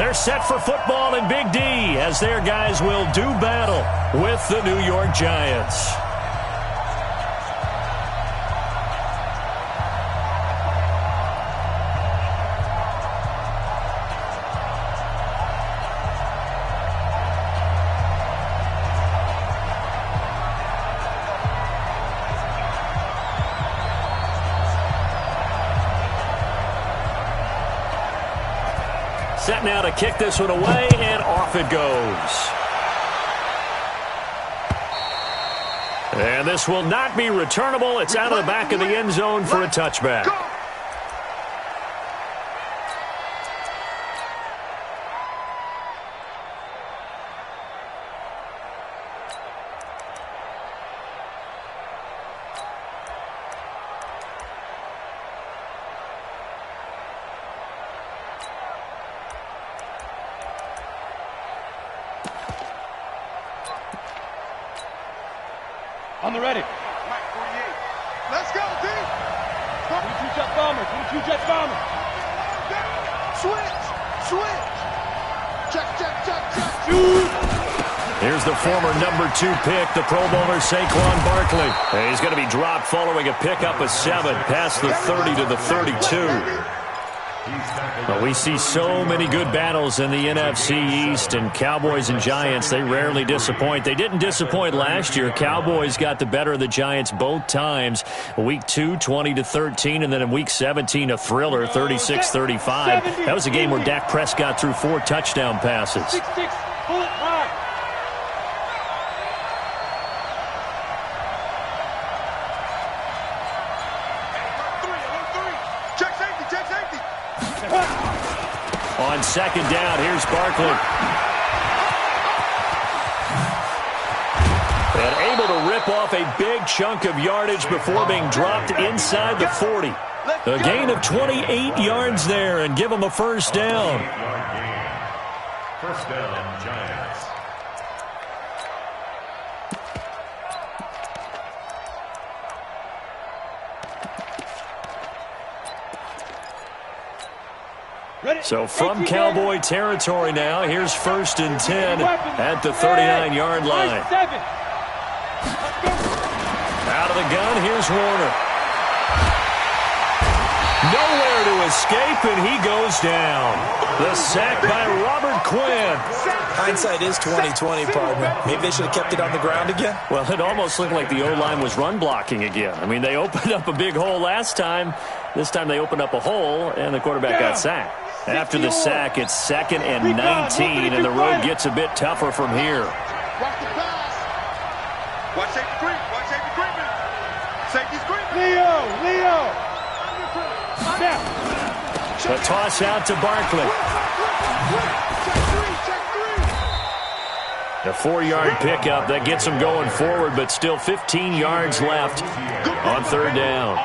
They're set for football in Big D as their guys will do battle with the New York Giants. Set now to kick this one away, and off it goes. And this will not be returnable. It's out of the back of the end zone for a touchback. On the ready. Let's go, D. 22 jet bomber. 22 jet bomber. Switch. Check. Here's the former number 2 pick, the Pro Bowler Saquon Barkley. And he's going to be dropped following a pickup of 7 past the 30 to the 32. Well, we see so many good battles in the NFC East, and Cowboys and Giants, they rarely disappoint. They didn't disappoint last year. Cowboys got the better of the Giants both times. Week 2, 20-13, and then in Week 17, a thriller, 36-35. That was a game where Dak Prescott threw 4 touchdown passes. 6-6, bullet high. On second down, here's Barkley. And able to rip off a big chunk of yardage before being dropped inside the 40. A gain of 28 yards there and give them a first down. First down, Giants. So from Cowboy territory now, here's 1st and 10 at the 39-yard line. Out of the gun, here's Warner. Nowhere to escape, and he goes down. The sack by Robert Quinn. Hindsight is 20/20, partner. Maybe they should have kept it on the ground again. Well, it almost looked like the O-line was run blocking again. I mean, they opened up a big hole last time. This time they opened up a hole, and the quarterback got sacked. After the sack, it's 2nd and 19, and the road gets a bit tougher from here. Watch the pass. Watch safety creep. Safety's creeping. Leo. The toss out to Barkley. A 4-yard pickup that gets him going forward, but still 15 yards left on 3rd down.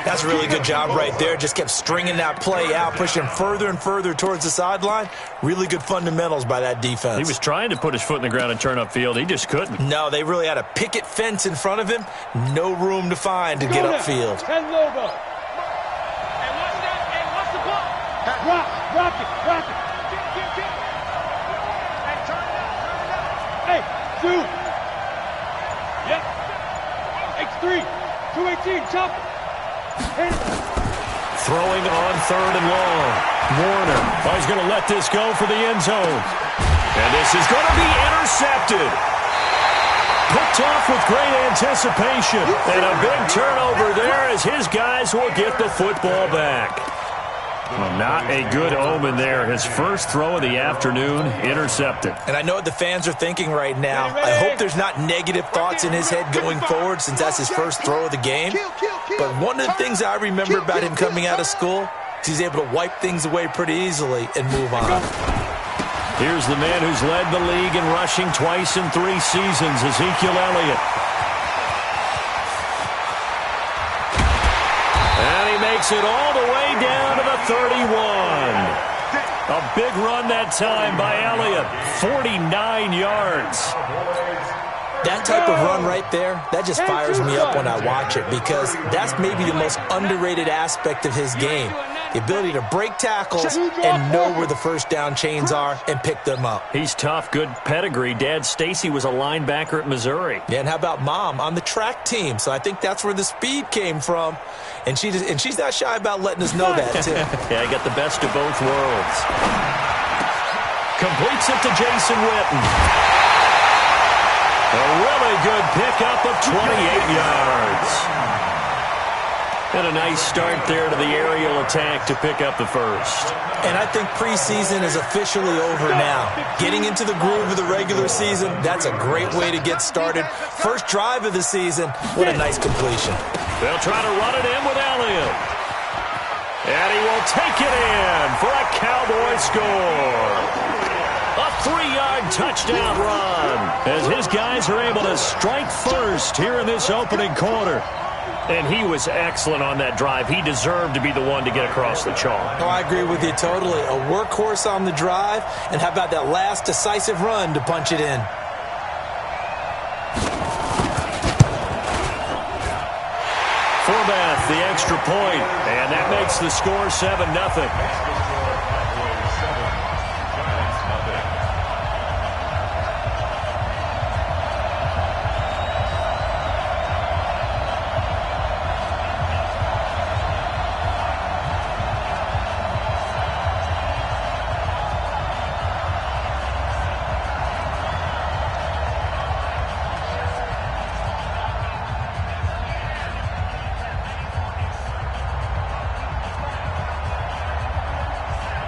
That's a really good job right there. Just kept stringing that play out, pushing further and further towards the sideline. Really good fundamentals by that defense. He was trying to put his foot in the ground and turn upfield. He just couldn't. No, they really had a picket fence in front of him. No room to find to get upfield. 10 logo. Hey, watch the ball. Rock it. Hey, turn it out. Hey, shoot. Yep. X3. 218, chop it. Throwing on 3rd and long. Warner. Oh, he's going to let this go for the end zone. And this is going to be intercepted. Picked off with great anticipation. And a big turnover there as his guys will get the football back. Well, not a good omen there. His first throw of the afternoon intercepted. And I know what the fans are thinking right now. I hope there's not negative thoughts in his head going forward since that's his first throw of the game. But one of the things I remember about him coming out of school is he's able to wipe things away pretty easily and move on. Here's the man who's led the league in rushing twice in 3 seasons, Ezekiel Elliott. And he makes it all the way down to the 31. A big run that time by Elliott. 49 yards. That type of run right there, that just fires me up when I watch it because that's maybe the most underrated aspect of his game. The ability to break tackles and know where the first down chains are and pick them up. He's tough, good pedigree. Dad, Stacy, was a linebacker at Missouri. Yeah, and how about Mom on the track team? So I think that's where the speed came from. And she's not shy about letting us know that, too. Yeah, I got the best of both worlds. Completes it to Jason Witten. A really good pickup of 28 yards. And a nice start there to the aerial attack to pick up the first. And I think preseason is officially over now. Getting into the groove of the regular season, that's a great way to get started. First drive of the season, what a nice completion. They'll try to run it in with Elliott. And he will take it in for a Cowboy score. A 3-yard touchdown run as his guys are able to strike first here in this opening quarter. And he was excellent on that drive. He deserved to be the one to get across the chalk. Oh, I agree with you totally. A workhorse on the drive, and how about that last decisive run to punch it in? Forbath, the extra point, and that makes the score 7-0.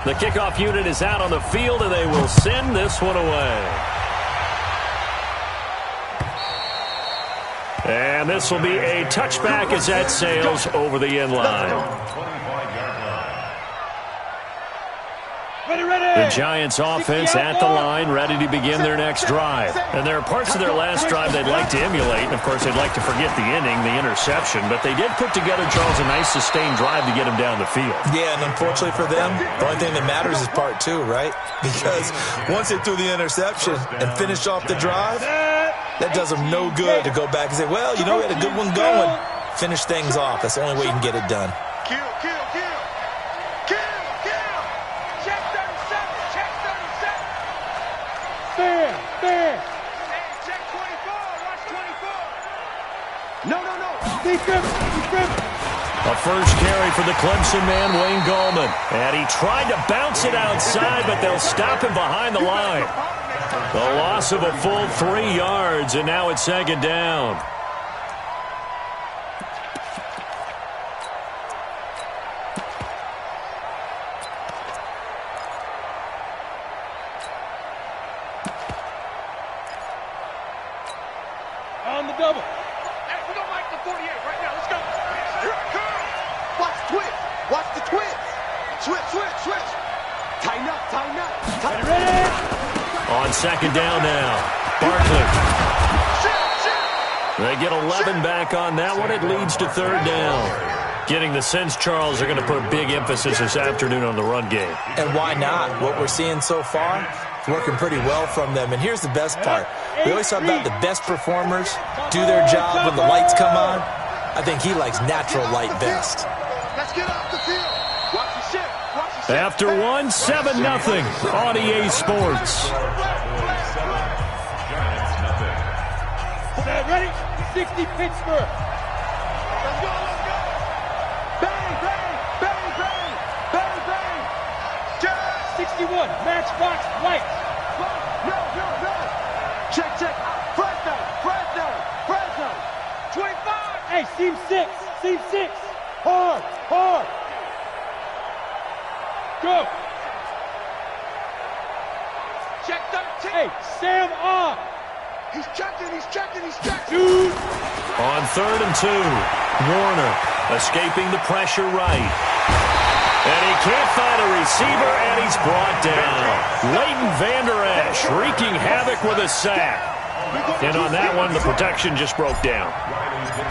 The kickoff unit is out on the field, and they will send this one away. And this will be a touchback as that sails over the end line. The Giants offense at the line, ready to begin their next drive. And there are parts of their last drive they'd like to emulate. And, of course, they'd like to forget the inning, the interception. But they did put together, Charles, a nice sustained drive to get him down the field. Yeah, and unfortunately for them, the only thing that matters is part two, right? Because once they threw the interception and finished off the drive, that does them no good to go back and say, well, you know, we had a good one going. Finish things off. That's the only way you can get it done. Kill. Check 37. Check 37. Fair. Hey, check 24. Watch 24. No. Defense. A first carry for the Clemson man, Wayne Gallman. And he tried to bounce it outside, but they'll stop him behind the line. The loss of a full 3 yards, and now it's second down. On the double. Hey, we don't like the 48 right now. Let's go. Here it comes. Watch twitch. Watch the twitch. Switch. Tighten up. Ready? On second down now, Barkley. Shit. They get 11 back on that one. It leads to third down. Getting the sense, Charles, they're going to put big emphasis this afternoon on the run game. And why not? What we're seeing so far, it's working pretty well from them. And here's the best part. We always talk about the best performers do their job when the lights come on. I think he likes natural light best. Let's get off the field. Watch the shit. After one, 7-0 on EA Sports. Ready? 60 Pittsburgh. Let's go. Bang. 61 Matchbox White. No. Check. Fresno. 25. Hey, seam six. Hard. Go. Check 13. Hey, Sam on. He's checking. Dude. On 3rd and 2, Warner escaping the pressure right. And he can't find a receiver, and he's brought down. Leighton Vander Esch wreaking havoc with a sack. And on that one, the protection just broke down.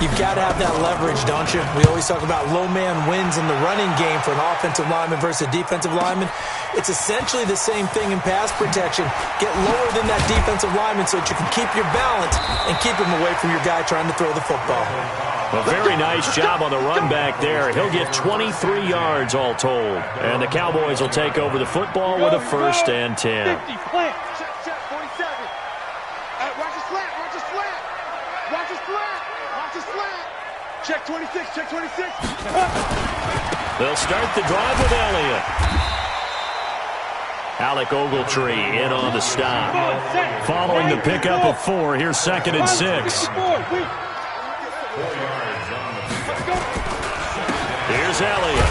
You've got to have that leverage, don't you? We always talk about low man wins in the running game for an offensive lineman versus a defensive lineman. It's essentially the same thing in pass protection. Get lower than that defensive lineman so that you can keep your balance and keep him away from your guy trying to throw the football. A very nice job on the run back there. He'll get 23 yards all told. And the Cowboys will take over the football with a 1st and 10. 50, plant. Check 47. Watch his slant. Watch his slant. Watch his slant. Watch his slant. Check 26. Check 26. They'll start the drive with Elliott. Alec Ogletree in on the stop. Following the pickup of 4, here's 2nd and 6. Here's Elliott.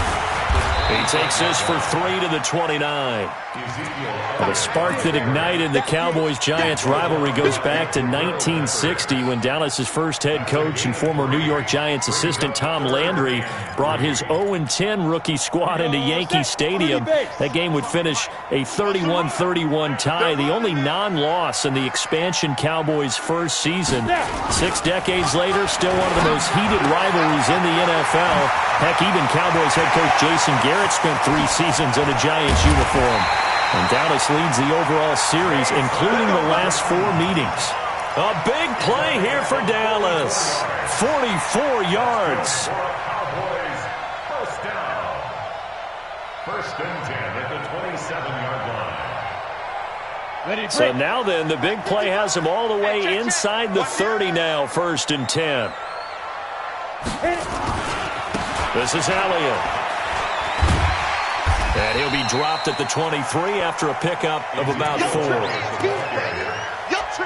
He takes this for 3 to the 29. The spark that ignited the Cowboys-Giants rivalry goes back to 1960 when Dallas's first head coach and former New York Giants assistant Tom Landry brought his 0-10 rookie squad into Yankee Stadium. That game would finish a 31-31 tie, the only non-loss in the expansion Cowboys' first season. 6 decades later, still one of the most heated rivalries in the NFL. Heck, even Cowboys head coach Jason Garrett spent 3 seasons in a Giants uniform. And Dallas leads the overall series, including the last 4 meetings. A big play here for Dallas. 44 yards. Cowboys, 1st down. 1st and 10 at the 27-yard line. So now then, the big play has him all the way inside the 30 now, 1st and 10. This is Elliott. And he'll be dropped at the 23 after a pickup of about 4.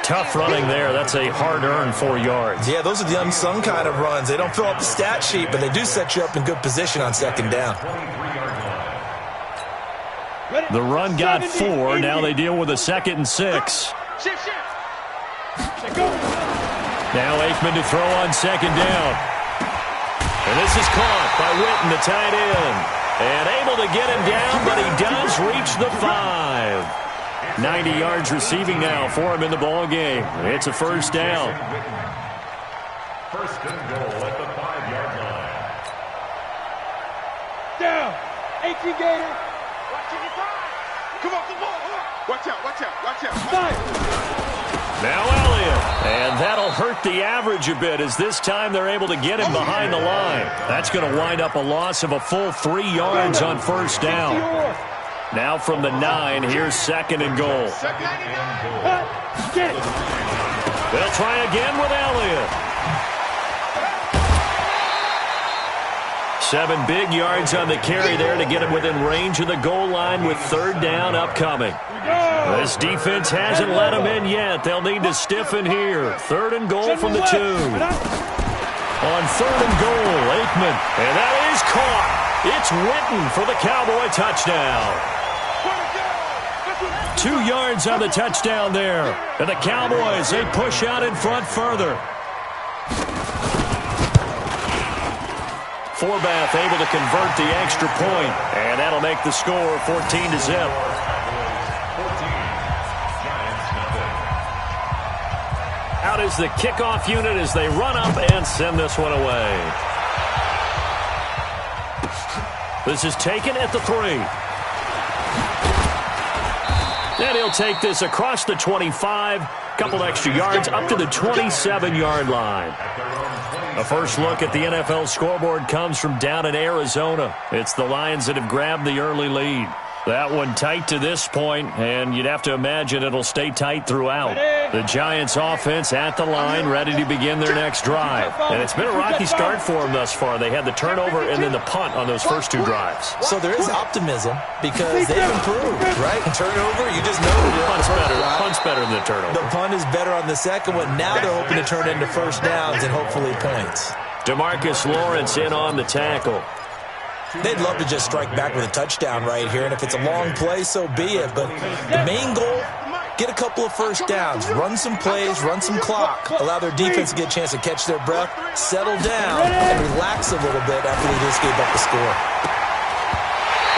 Tough running there. That's a hard-earned 4 yards. Yeah, those are the unsung kind of runs. They don't fill up the stat sheet, but they do set you up in good position on 2nd down. The run got 4. Now they deal with a 2nd and 6. Now Aikman to throw on 2nd down. And this is caught by Witten, the tight end. And able to get him down, but he does reach the 5. 90 yards receiving now for him in the ball game. It's a 1st down. 1st and goal at the 5-yard line. Down. 18 Gator. Come on, come on. Watch out, watch out, watch out. Five. Now Elliott. And that'll hurt the average a bit as this time they're able to get him behind the line. That's going to wind up a loss of a full 3 yards on 1st down. Now from the 9, here's 2nd and goal. They'll try again with Elliott. 7 big yards on the carry there to get him within range of the goal line with 3rd down upcoming. This defense hasn't let him in yet. They'll need to stiffen here. 3rd and goal from the 2. On 3rd and goal, Aikman. And that is caught. It's Witten for the Cowboy touchdown. 2 yards on the touchdown there. And the Cowboys, they push out in front further. Forbath able to convert the extra point. And that'll make the score 14-0. Out is the kickoff unit as they run up and send this one away. This is taken at the 3. And he'll take this across the 25. Couple extra yards up to the 27-yard line. A first look at the NFL scoreboard comes from down in Arizona. It's the Lions that have grabbed the early lead. That one tight to this point, and you'd have to imagine it'll stay tight throughout. The Giants offense at the line, ready to begin their next drive. And it's been a rocky start for them thus far. They had the turnover and then the punt on those first 2 drives. So there is optimism because they've improved, right? Turnover, you just know. Punt's better than the turnover. The punt is better on the second one. Now they're hoping to turn it into 1st downs and hopefully points. DeMarcus Lawrence in on the tackle. They'd love to just strike back with a touchdown right here, and if it's a long play, so be it. But the main goal, get a couple of 1st downs, run some plays, run some clock, allow their defense to get a chance to catch their breath, settle down, and relax a little bit after they just gave up the score.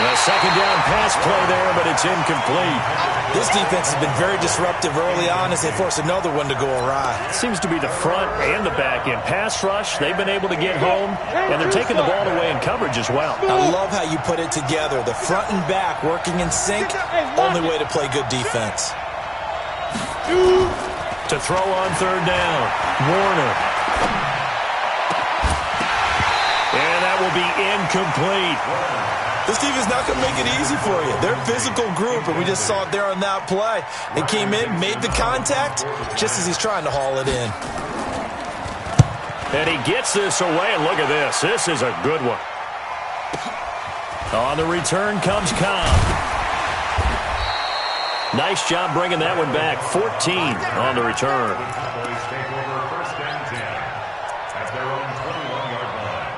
A second down pass play there, but it's incomplete. This defense has been very disruptive early on as they force another one to go awry. Seems to be the front and the back end. Pass rush, they've been able to get home, and they're taking the ball away in coverage as well. I love how you put it together. The front and back working in sync, only way to play good defense. To throw on third down, Warner. And that will be incomplete. This defense is not going to make it easy for you. They're a physical group, and we just saw it there on that play. They came in, made the contact, just as he's trying to haul it in. And he gets this away, and look at this. This is a good one. On the return comes Cobb. Nice job bringing that one back. 14 on the return. Cowboys take over first and 10 at their own 21-yard line.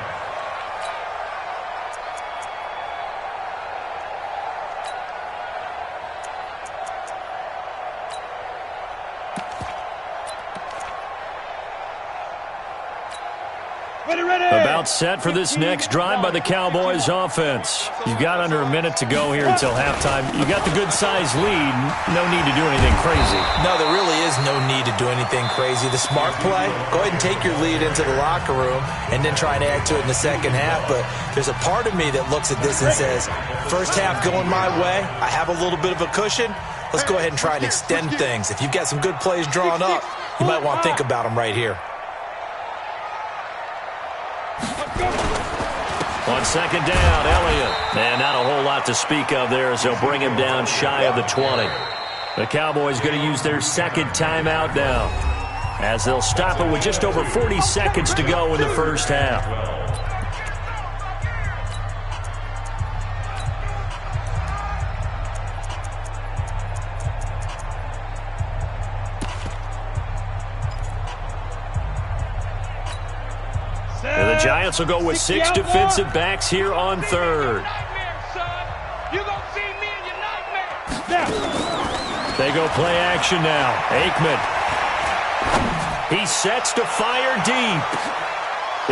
About set for this next drive by the Cowboys offense. You've got under a minute to go here until halftime. You've got the good-sized lead. No need to do anything crazy. No, there really is no need to do anything crazy. The smart play, go ahead and take your lead into the locker room and then try and add to it in the second half. But there's a part of me that looks at this and says, first half going my way, I have a little bit of a cushion. Let's go ahead and try and extend things. If you've got some good plays drawn up, you might want to think about them right here. On second down, Elliott. And not a whole lot to speak of there as they'll bring him down shy of the 20. The Cowboys going to use their second timeout now as they'll stop it with just over 40 seconds to go in the first half. And the Giants will go with 6 defensive backs here on third. They go play action now. Aikman. He sets to fire deep.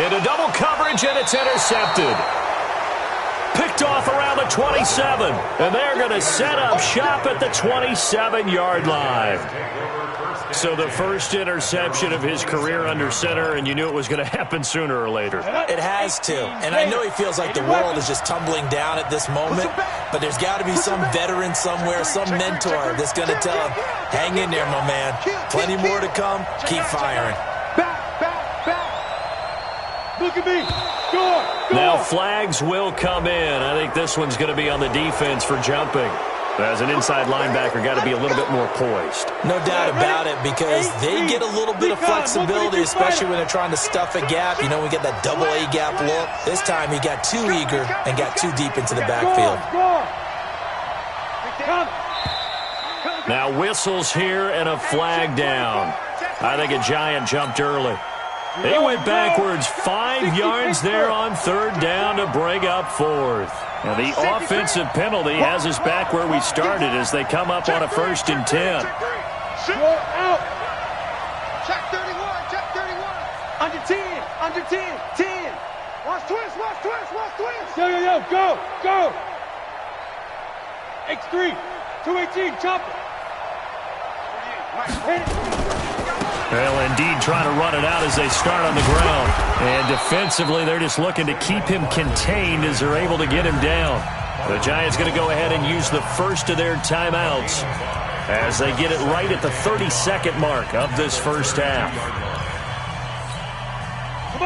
Into double coverage, and it's intercepted. Picked off around the 27. And they're going to set up shop at the 27-yard line. So the first interception of his career under center, and you knew it was going to happen sooner or later. It has to. And I know he feels like the world is just tumbling down at this moment, but there's got to be some veteran somewhere, some mentor that's going to tell him, hang in there, my man. Plenty more to come. Keep firing. Look at me. Go. Now flags will come in. I think this one's going to be on the defense for jumping. As an inside linebacker, got to be a little bit more poised. No doubt about it, because they get a little bit of flexibility, especially when they're trying to stuff a gap. You know, we get that double A gap look. This time he got too eager and got too deep into the backfield. Now whistles here and a flag down. I think a Giant jumped early. They went backwards 5 yards there on third down to bring up fourth. Now the offensive penalty has us back where we started as they come up on a 1st and 10. Check 31, check 31. Under 10, under 10, 10. Watch twist, watch twist, watch twist. Yo, go. X3, 218, chop it. Well, indeed, trying to run it out as they start on the ground. And defensively, they're just looking to keep him contained as they're able to get him down. The Giants going to go ahead and use the first of their timeouts as they get it right at the 32nd mark of this first half.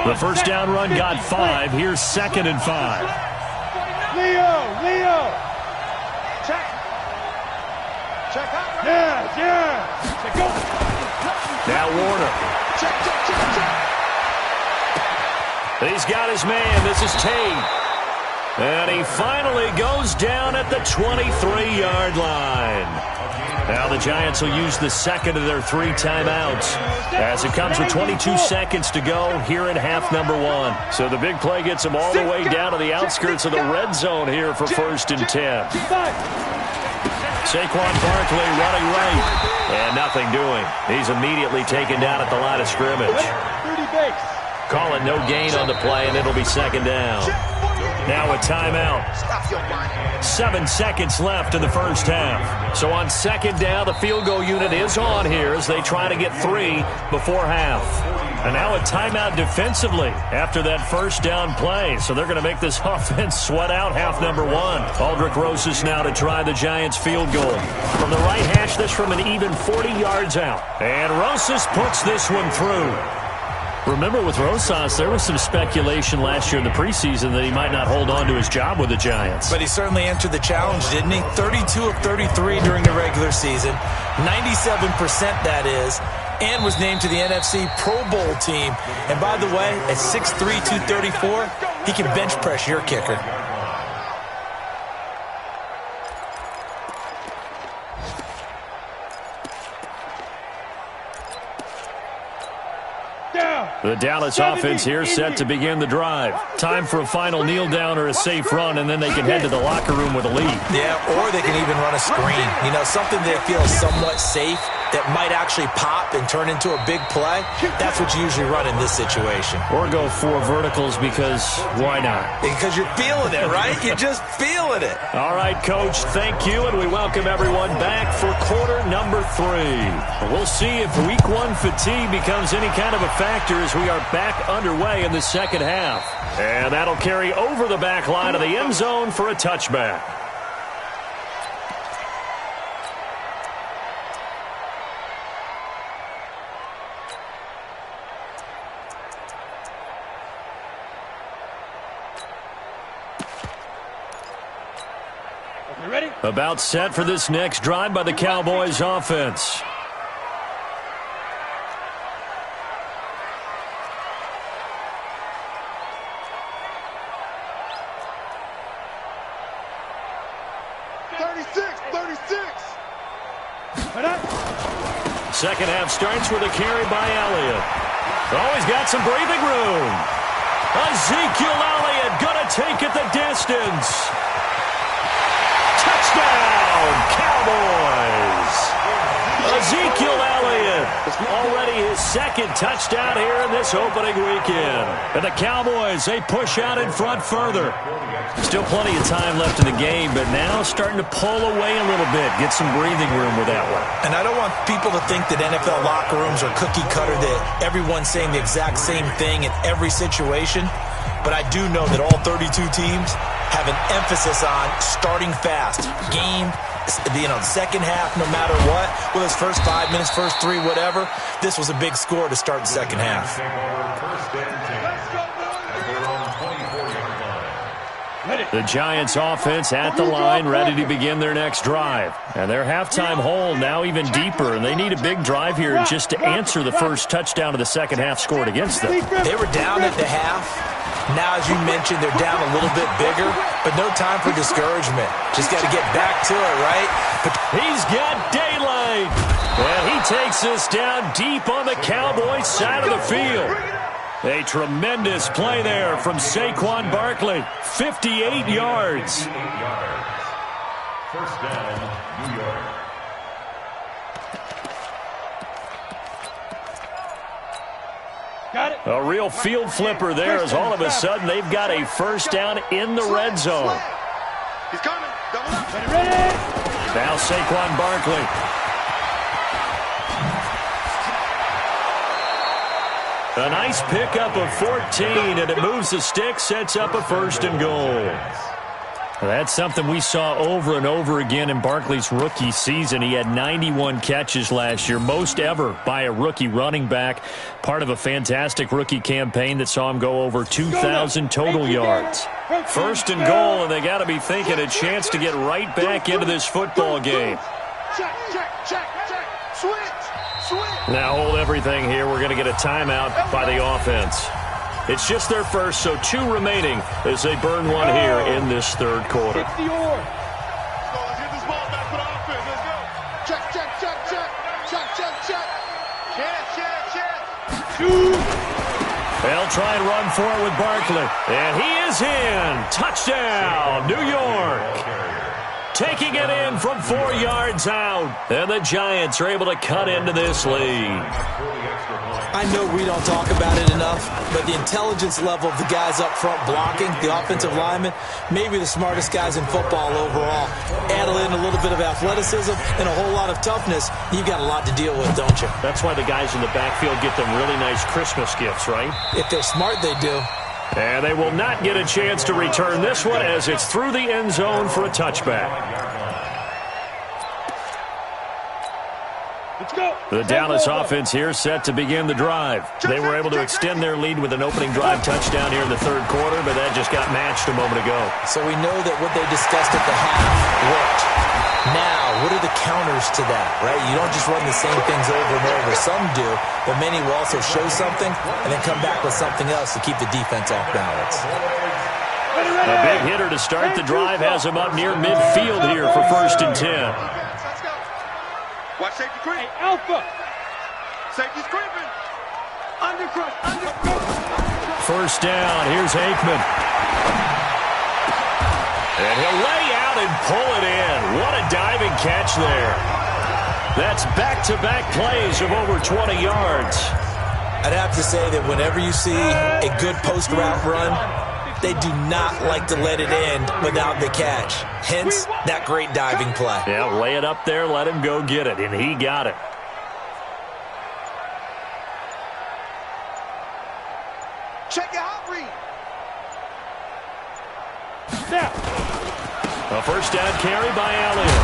The first down run got 5. Here's 2nd and 5. Leo. Check out. Yeah. Go. Now Warner. Check. He's got his man. This is Tate. And he finally goes down at the 23-yard line. Now the Giants will use the second of their 3 timeouts as it comes with 22 seconds to go here in half number 1. So the big play gets them all the way down to the outskirts of the red zone here for 1st and 10. Saquon Barkley running right. And nothing doing. He's immediately taken down at the line of scrimmage. Call it no gain on the play, and it'll be 2nd down. Now a timeout. Stop your whining. 7 seconds left in the first half. So on second down, the field goal unit is on here as they try to get 3 before half. And now a timeout defensively after that first down play. So they're going to make this offense sweat out half number 1. Aldrich Rosas now to try the Giants field goal. From the right hash, this from an even 40 yards out. And Rosas puts this one through. Remember, with Rosas, there was some speculation last year in the preseason that he might not hold on to his job with the Giants. But he certainly answered the challenge, didn't he? 32 of 33 during the regular season, 97% that is, and was named to the NFC Pro Bowl team. And by the way, at 6'3", 234, he can bench press your kicker. The Dallas offense here set to begin the drive. Time for a final kneel down or a safe run, and then they can head to the locker room with a lead. Yeah, or they can even run a screen. You know, something they feel somewhat safe that might actually pop and turn into a big play. That's what you usually run in this situation. Or go 4 verticals because why not? Because you're feeling it, right? You're just feeling it. All right, Coach, thank you, and we welcome everyone back for quarter number 3. We'll see if week 1 fatigue becomes any kind of a factor as we are back underway in the second half. And that'll carry over the back line of the end zone for a touchback. Ready? About set for this next drive by the Cowboys offense. Second half starts with a carry by Elliott. Oh, he's got some breathing room. Ezekiel Elliott gonna take it the distance. Touchdown, Cowboys! Ezekiel Elliott, already his second touchdown here in this opening weekend. And the Cowboys, they push out in front further. Still plenty of time left in the game, but now starting to pull away a little bit, get some breathing room with that one. And I don't want people to think that NFL locker rooms are cookie cutter, that everyone's saying the exact same thing in every situation. But I do know that all 32 teams have an emphasis on starting fast. Game, second half, no matter what, whether it's first 5 minutes, first 3, whatever. This was a big score to start the second half. The Giants offense at the line, ready to begin their next drive. And their halftime hole now even deeper, and they need a big drive here just to answer the first touchdown of the second half scored against them. They were down at the half. Now, as you mentioned, they're down a little bit bigger, but no time for discouragement. Just got to get back to it, right? He's got daylight. And he takes us down deep on the Cowboys side of the field. A tremendous play there from Saquon Barkley. 58 yards. First down, New York. Got it. A real field flipper there as all of a sudden they've got a first down in the red zone. He's coming. Double up. Ready? Now Saquon Barkley. A nice pickup of 14, and it moves the stick, sets up a first and goal. That's something we saw over and over again in Barkley's rookie season. He had 91 catches last year, most ever by a rookie running back, part of a fantastic rookie campaign that saw him go over 2,000 total yards. First and goal, and they got to be thinking a chance to get right back into this football game. Check. Switch. Now hold everything here. We're going to get a timeout by the offense. It's just their first, so 2 remaining as they burn one here in this third quarter. It's the or. Let's get this ball back for the offense. Let's go. Check. They'll try and run for it with Barkley. And he is in. Touchdown, New York. Taking it in from 4 yards out. And the Giants are able to cut into this lead. I know we don't talk about it enough, but the intelligence level of the guys up front blocking, the offensive linemen, maybe the smartest guys in football overall. Add in a little bit of athleticism and a whole lot of toughness, you've got a lot to deal with, don't you? That's why the guys in the backfield get them really nice Christmas gifts, right? If they're smart, they do. And they will not get a chance to return this one as it's through the end zone for a touchback. The Dallas offense here set to begin the drive. They were able to extend their lead with an opening drive touchdown here in the third quarter, but that just got matched a moment ago. So we know that what they discussed at the half worked. Now, what are the counters to that, right? You don't just run the same things over and over. Some do, but many will also show something and then come back with something else to keep the defense off balance. A big hitter to start the drive has him up near midfield here for 1st and 10. Watch safety creep. Hey, Alpha. Safety's creeping. Undercrush. First down. Here's Aikman. And he'll lay out and pull it in. What a diving catch there. That's back-to-back plays of over 20 yards. I'd have to say that whenever you see a good post-route run, they do not like to let it end without the catch. Hence, that great diving play. Yeah, lay it up there, let him go get it, and he got it. Check your hot read. Snap. A first down carry by Elliott.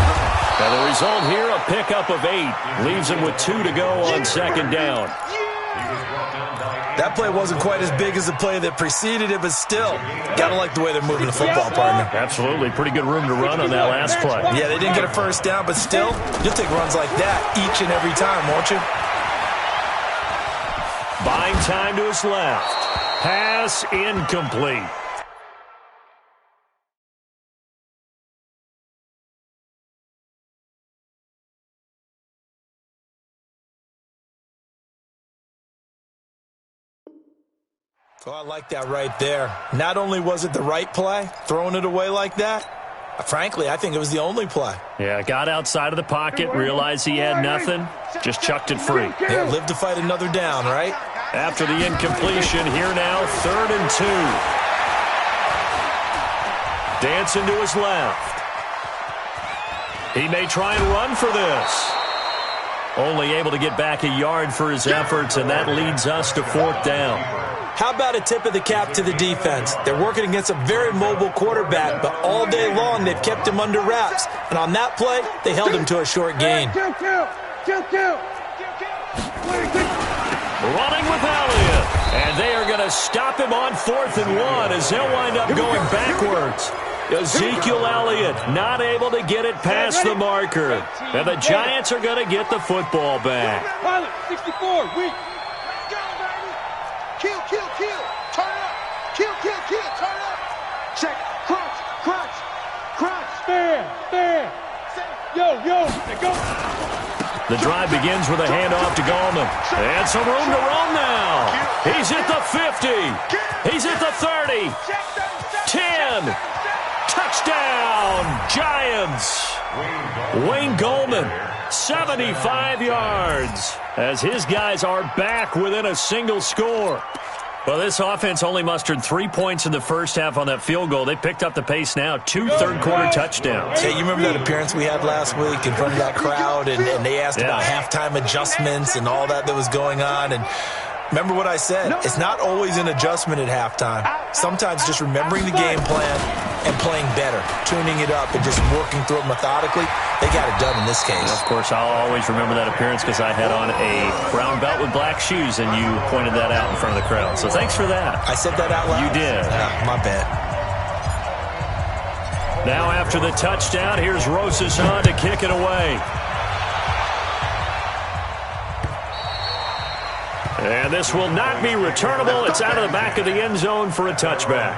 And the result here, a pickup of 8. Leaves him with 2 to go on 2nd down. That play wasn't quite as big as the play that preceded it, but still, gotta like the way they're moving the football, partner. Absolutely. Pretty good room to run on that last play. Yeah, they didn't get a first down, but still, you'll take runs like that each and every time, won't you? Buying time to his left. Pass incomplete. Oh, I like that right there. Not only was it the right play, throwing it away like that, frankly, I think it was the only play. Yeah, got outside of the pocket, realized he had nothing, just chucked it free. Yeah, live to fight another down, right? After the incompletion, here now, 3rd and 2. Dancing to his left. He may try and run for this. Only able to get back a yard for his efforts, and that leads us to 4th down. How about a tip of the cap to the defense? They're working against a very mobile quarterback, but all day long they've kept him under wraps. And on that play, they held him to a short gain. Running with Elliott. And they are going to stop him on 4th and 1 as he'll wind up going backwards. Ezekiel Elliott not able to get it past the marker. And the Giants are going to get the football back. Pilot, 64, weak. Kill. Turn up. Kill. Turn up. Check. Crunch. Stand. Yo. Go. The drive begins with a handoff to Gallman. And some room to roam now. He's at the 50. He's at the 30. 10. Touchdown, Giants. Wayne Gallman, 75 yards, as his guys are back within a single score. Well, this offense only mustered 3 points in the first half on that field goal. They picked up the pace now, 2 third-quarter touchdowns. Hey, you remember that appearance we had last week in front of that crowd, and they asked about halftime adjustments and all that was going on, and remember what I said. It's not always an adjustment at halftime. Sometimes just remembering the game plan and playing better, tuning it up and just working through it methodically. They got it done in this case. Of course, I'll always remember that appearance because I had on a brown belt with black shoes, and you pointed that out in front of the crowd. So thanks for that. I said that out loud? You did. My bad. Now after the touchdown, here's Rosas on to kick it away. And this will not be returnable. It's out of the back of the end zone for a touchback.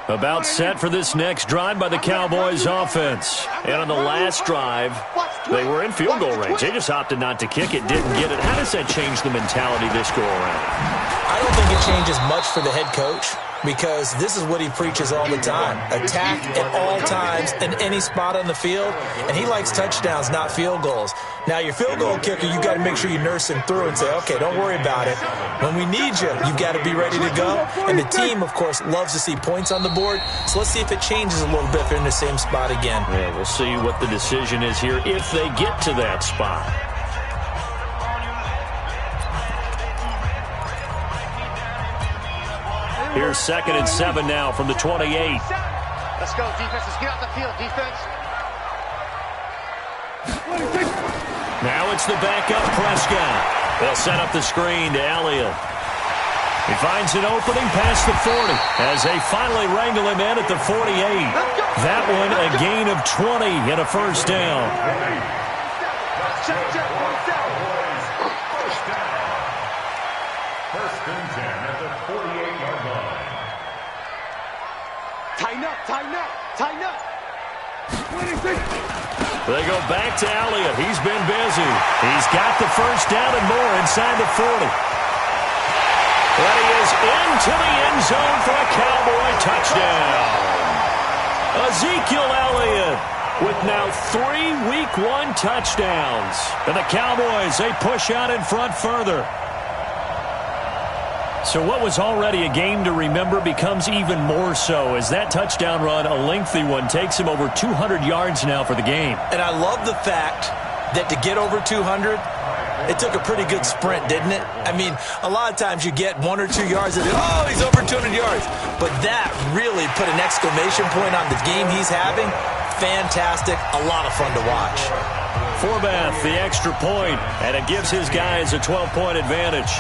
About set for this next drive by the Cowboys offense. And on the last drive, they were in field goal range. They just opted not to kick it, didn't get it. How does that change the mentality this go around? I don't think it changes much for the head coach. because this is what he preaches all the time. Attack at all times in any spot on the field, and he likes touchdowns, not field goals. Now, your field goal kicker, you got to make sure you nurse him through and say, okay, don't worry about it. When we need you, you've got to be ready to go. And the team, of course, loves to see points on the board, so let's see if it changes a little bit if they're in the same spot again. Yeah, we'll see what the decision is here if they get to that spot. Here's 2nd and 7 now from the 28. Let's go, defense. Let's get out the field, defense. Now it's the backup Prescott. They'll set up the screen to Elliott. He finds an opening past the 40 as they finally wrangle him in at the 48. That one a gain of 20 and a first down. Check, 1st and 10 at the 48-yard line. tighten up. They go back to Elliott. He's been busy. He's got the first down and more inside the 40. And he is into the end zone for a Cowboy touchdown. Ezekiel Elliott with now 3 Week 1 touchdowns. And the Cowboys, they push out in front further. So what was already a game to remember becomes even more so as that touchdown run, a lengthy one, takes him over 200 yards now for the game. And I love the fact that to get over 200, it took a pretty good sprint, didn't it? I mean, a lot of times you get 1 or 2 yards and, oh, he's over 200 yards. But that really put an exclamation point on the game he's having. Fantastic. A lot of fun to watch. Forbath, the extra point, and it gives his guys a 12-point advantage.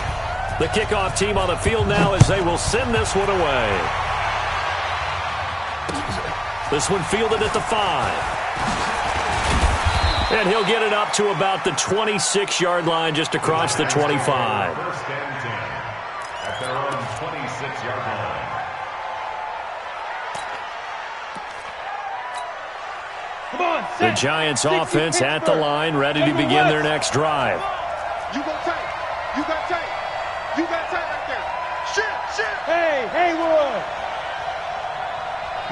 The kickoff team on the field now as they will send this one away. This one fielded at the 5. And he'll get it up to about the 26-yard line just across the 25. 1st and 10 at their own 26-yard line. Come on, The Giants offense at the line, ready to begin their next drive. You go tight. You got tight. You got tight right there. Shit. Hey, Haywood.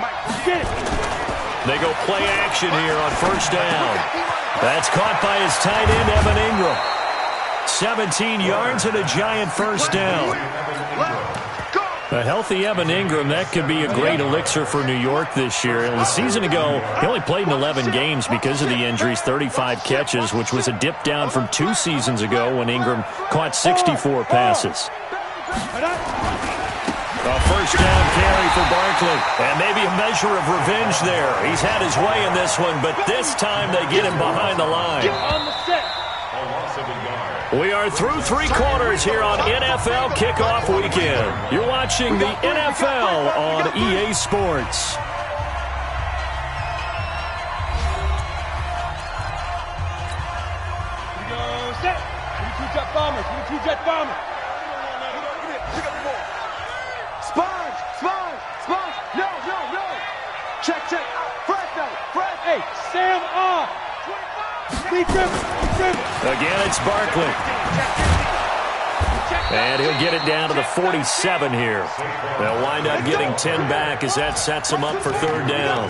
Mike, Get it. They go play action here on first down. That's caught by his tight end, Evan Ingram. 17 yards and a Giant first down. A healthy Evan Ingram, that could be a great elixir for New York this year. And a season ago, he only played in 11 games because of the injuries, 35 catches, which was a dip down from 2 seasons ago when Ingram caught 64 passes. A first down carry for Barkley. And maybe a measure of revenge there. He's had his way in this one, but this time they get him behind the line. On the set. A loss of a yard. We are through 3 quarters here on NFL Kickoff Weekend. You're watching the NFL on EA Sports. We go set. 22-jet bombers. 22-jet bombers. Sponge. No. Check. Fresh. Hey, Sam off. Lead dribble. Again, it's Barkley. And he'll get it down to the 47 here. They'll wind up getting 10 back as that sets him up for 3rd down.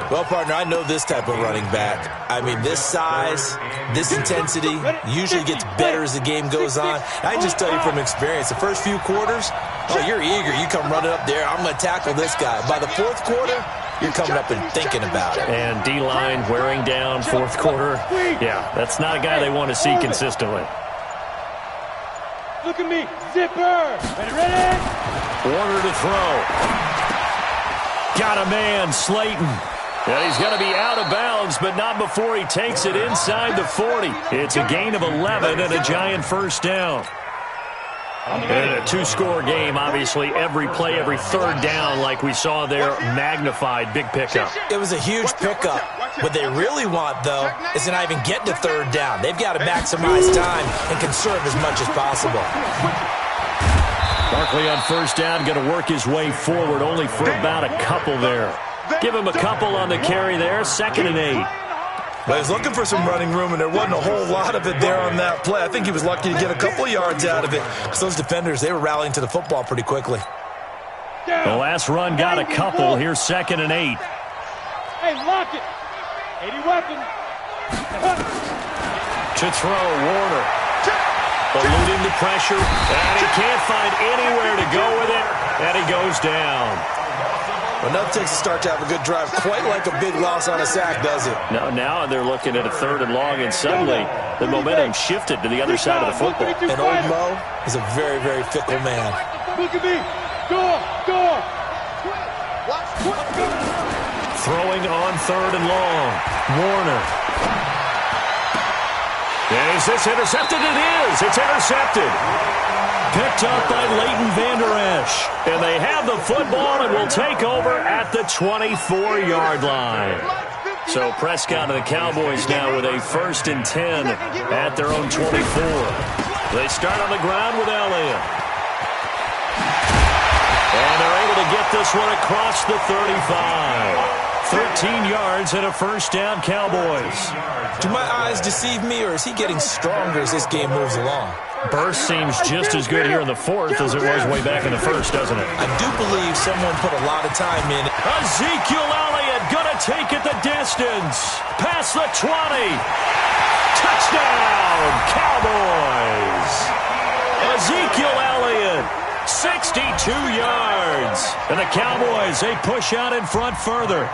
Well, partner, I know this type of running back. I mean, this size, this intensity usually gets better as the game goes on. I can just tell you from experience, the first few quarters, oh, you're eager. You come running up there, I'm going to tackle this guy. By the 4th quarter, you're coming up and thinking about it. And D-line wearing down 4th quarter. Yeah, that's not a guy they want to see consistently. Look at me. Zipper. Ready? Warner to throw. Got a man, Slayton. And he's going to be out of bounds, but not before he takes it inside the 40. It's a gain of 11 and a Giant first down. And a 2-score game, obviously, every play, every 3rd down, like we saw there, magnified, big pickup. It was a huge pickup. What they really want, though, is to not even get to 3rd down. They've got to maximize time and conserve as much as possible. Barkley on first down, going to work his way forward, only for about a couple there. Give him a couple on the carry there, 2nd and 8. But he's looking for some running room, and there wasn't a whole lot of it there on that play. I think he was lucky to get a couple yards out of it because those defenders, they were rallying to the football pretty quickly. The last run got a couple. Here's 2nd and 8. Hey, lock it. 80 weapons. To throw, Warner. Eluding the pressure, and he can't find anywhere to go with it, and he goes down. Enough takes to start to have a good drive, quite like a big loss on a sack, does it? Now they're looking at a 3rd and long, and suddenly the momentum shifted to the other side of the football. And old Mo is a very, very fickle man. Look at me. Door. Throwing on 3rd and long. Warner. Is this intercepted? It is. It's intercepted. Picked up by Leighton Vander Esch. And they have the football and will take over at the 24-yard line. So Prescott and the Cowboys now with a 1st and 10 at their own 24. They start on the ground with Elliott. And they're able to get this one across the 35. 13 yards and a 1st down, Cowboys. Do my eyes deceive me, or is he getting stronger as this game moves along? Burst seems just as good here in the 4th as it was way back in the 1st, doesn't it? I do believe someone put a lot of time in. Ezekiel Elliott gonna take it the distance. Past the 20. Touchdown, Cowboys. Ezekiel Elliott, 62 yards. And the Cowboys, they push out in front further.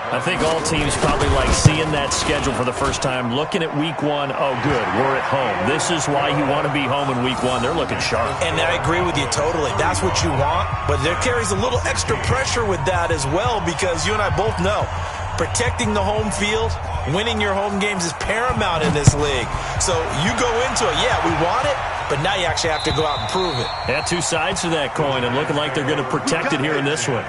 I think all teams probably like seeing that schedule for the first time, looking at week 1. Oh, good, we're at home. This is why you want to be home in week 1. They're looking sharp. And I agree with you totally. That's what you want. But there carries a little extra pressure with that as well, because you and I both know protecting the home field, winning your home games is paramount in this league. So you go into it, yeah, we want it, but now you actually have to go out and prove it. Yeah, two sides to that coin, and looking like they're going to protect it here in this one.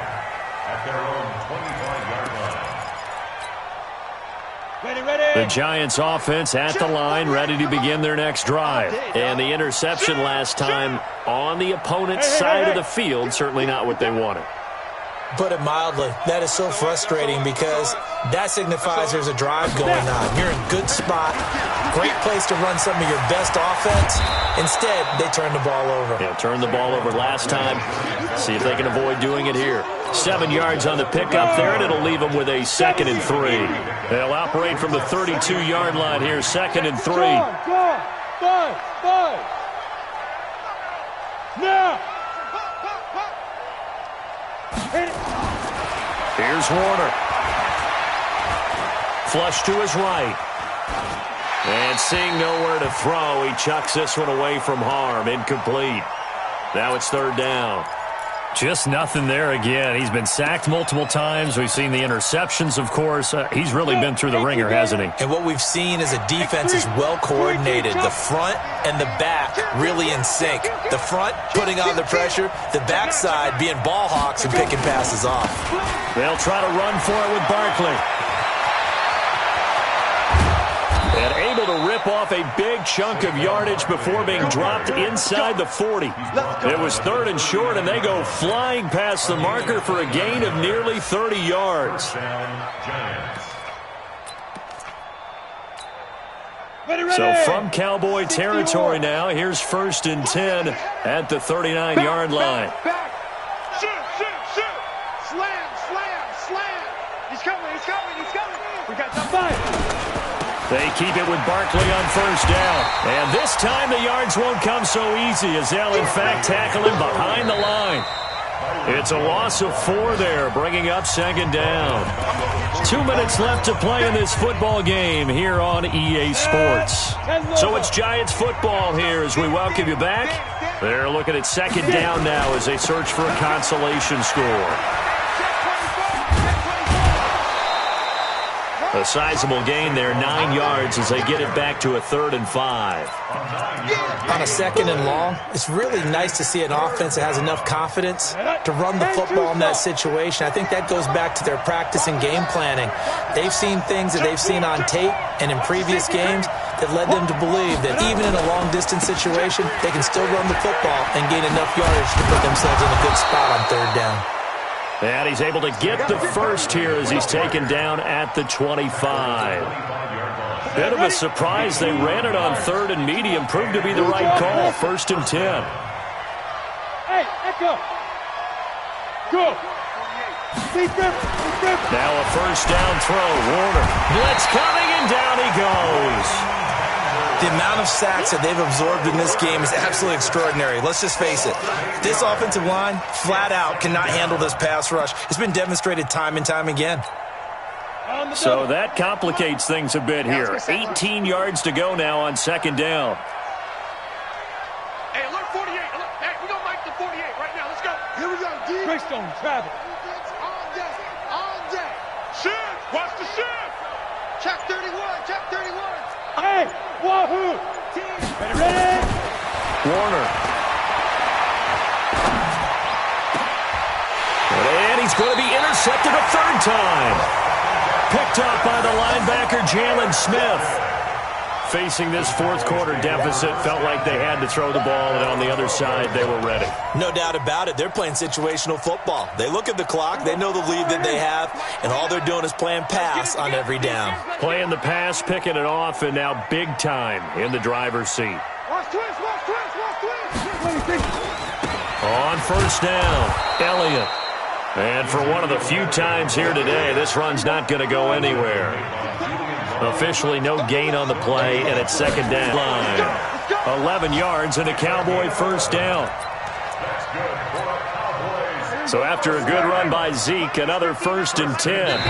The Giants offense at the line, ready to begin their next drive. And the interception last time on the opponent's side of the field, certainly not what they wanted. Put it mildly, that is so frustrating because that signifies there's a drive going on. You're in good spot, great place to run some of your best offense. Instead, they turn the ball over. Yeah, turned the ball over last time. See if they can avoid doing it here. 7 yards on the pickup there, and it'll leave them with a 2nd and 3. They'll operate from the 32-yard line here, 2nd and 3. Five. Now. Here's Warner. Flush to his right. And seeing nowhere to throw, he chucks this one away from harm. Incomplete. Now it's 3rd down. Just nothing there again. He's been sacked multiple times. We've seen the interceptions, of course. He's really been through the ringer, hasn't he? And what we've seen is a defense is well coordinated. The front and the back really in sync. The front putting on the pressure, the backside being ball hawks and picking passes off. They'll try to run for it with Barkley. And able to rip off a big chunk of yardage before being dropped inside the 40. It was 3rd and short, and they go flying past the marker for a gain of nearly 30 yards. So from Cowboy territory now, here's 1st and 10 at the 39-yard line. Shoot. Slam. He's coming. We got the fight. They keep it with Barkley on 1st down. And this time the yards won't come so easy as they'll, in fact, tackle him behind the line. It's a loss of 4 there, bringing up 2nd down. 2 minutes left to play in this football game here on EA Sports. So it's Giants football here as we welcome you back. They're looking at 2nd down now as they search for a consolation score. A sizable gain there, 9 yards as they get it back to a 3rd and 5. On a 2nd and long, it's really nice to see an offense that has enough confidence to run the football in that situation. I think that goes back to their practice and game planning. They've seen things that they've seen on tape and in previous games that led them to believe that even in a long-distance situation, they can still run the football and gain enough yardage to put themselves in a good spot on 3rd down. And he's able to get the first here as he's taken down at the 25. Bit of a surprise. They ran it on 3rd and medium. Proved to be the right call. 1st and 10. Hey, Echo. Go. Now a first down throw. Warner. Blitz coming, and down he goes. The amount of sacks that they've absorbed in this game is absolutely extraordinary. Let's just face it. This offensive line, flat out, cannot handle this pass rush. It's been demonstrated time and time again. So that complicates things a bit here. 18 yards to go now on second down. Hey, alert 48. Alert. Hey, we're going to mic the 48 right now. Let's go. Here we go, D. Greystone, travel. On deck. On deck. Shift. Watch the shift. Check 31. Check 31. Hey, wahoo. Ready? Warner. And he's going to be intercepted a third time. Picked up by the linebacker, Jalen Smith. Facing this fourth quarter deficit, felt like they had to throw the ball, and on the other side, they were ready. No doubt about it. They're playing situational football. They look at the clock, they know the lead that they have, and all they're doing is playing pass on every down. Playing the pass, picking it off, and now big time in the driver's seat. Watch twist. Watch twist. Watch twist. On first down, Elliott. And for one of the few times here today, this run's not going to go anywhere. Officially no gain on the play, and it's second down. Line. 11 yards and a Cowboy first down. So after a good run by Zeke, another 1st and 10.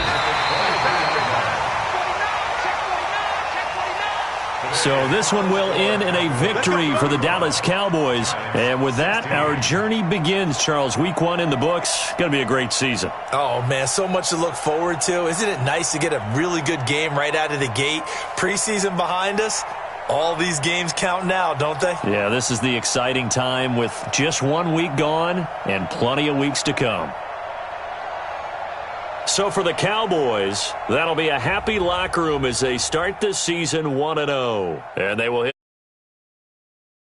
So this one will end in a victory for the Dallas Cowboys. And with that, our journey begins, Charles. Week 1 in the books. Going to be a great season. Oh, man, so much to look forward to. Isn't it nice to get a really good game right out of the gate? Preseason behind us. All these games count now, don't they? Yeah, this is the exciting time with just 1 week gone and plenty of weeks to come. So for the Cowboys, that'll be a happy locker room as they start this season 1-0. And they will hit